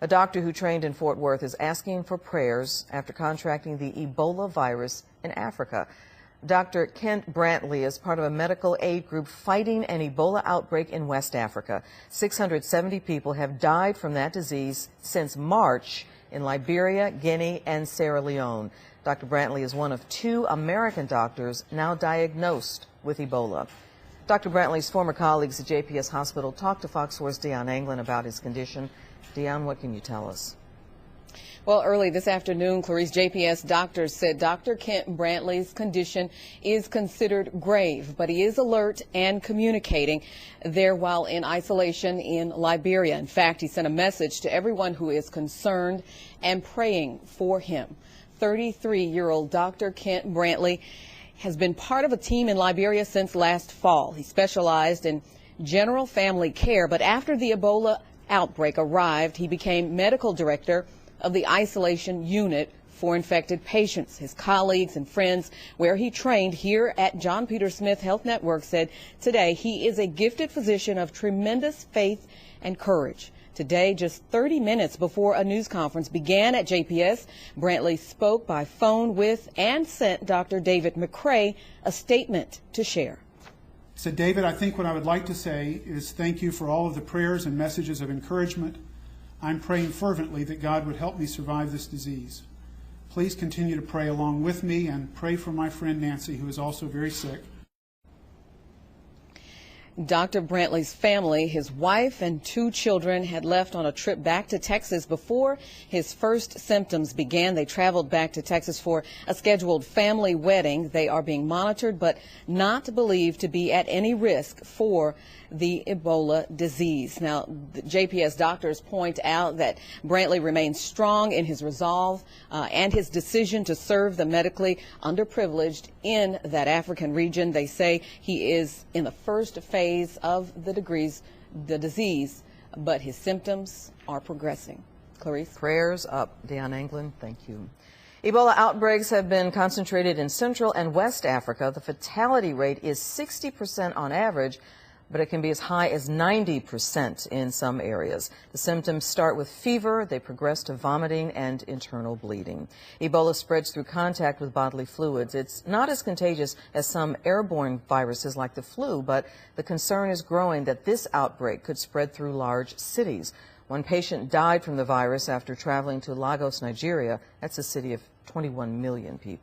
A doctor who trained in Fort Worth is asking for prayers after contracting the Ebola virus in Africa. Dr. Kent Brantley is part of a medical aid group fighting an Ebola outbreak in West Africa. 670 people have died from that disease since March in Liberia, Guinea, and Sierra Leone. Dr. Brantley is one of 2 American doctors now diagnosed with Ebola. Dr. Brantley's former colleagues at JPS Hospital talked to Fox 4's Dion Anglin about his condition. Dion, what can you tell us? Well, early this afternoon, Clarice, JPS doctors said Dr. Kent Brantley's condition is considered grave, but he is alert and communicating there while in isolation in Liberia. In fact, he sent a message to everyone who is concerned and praying for him. 33-year-old Dr. Kent Brantley has been part of a team in Liberia since last fall. He specialized in general family care, but after the Ebola outbreak arrived, he became medical director of the isolation unit for infected patients. His colleagues and friends where he trained here at John Peter Smith Health Network said today he is a gifted physician of tremendous faith and courage. Today, just 30 minutes before a news conference began at JPS, Brantley spoke by phone with and sent Dr. David McCrae a statement to share. So, David, I think what I would like to say is thank you for all of the prayers and messages of encouragement. I'm praying fervently that God would help me survive this disease. Please continue to pray along with me and pray for my friend Nancy, who is also very sick. Dr. Brantley's family, his wife and 2 children, had left on a trip back to Texas before his first symptoms began. They traveled back to Texas for a scheduled family wedding. They are being monitored but not believed to be at any risk for the Ebola disease. Now, the JPS doctors point out that Brantley remains strong in his resolve and his decision to serve the medically underprivileged in that African region. They say he is in the first phase of the disease, but his symptoms are progressing. Clarice? Prayers up. Dion Anglin, thank you. Ebola outbreaks have been concentrated in Central and West Africa. The fatality rate is 60% on average, but it can be as high as 90% in some areas. The symptoms start with fever, they progress to vomiting and internal bleeding. Ebola spreads through contact with bodily fluids. It's not as contagious as some airborne viruses like the flu, but the concern is growing that this outbreak could spread through large cities. One patient died from the virus after traveling to Lagos, Nigeria. That's a city of 21 million people.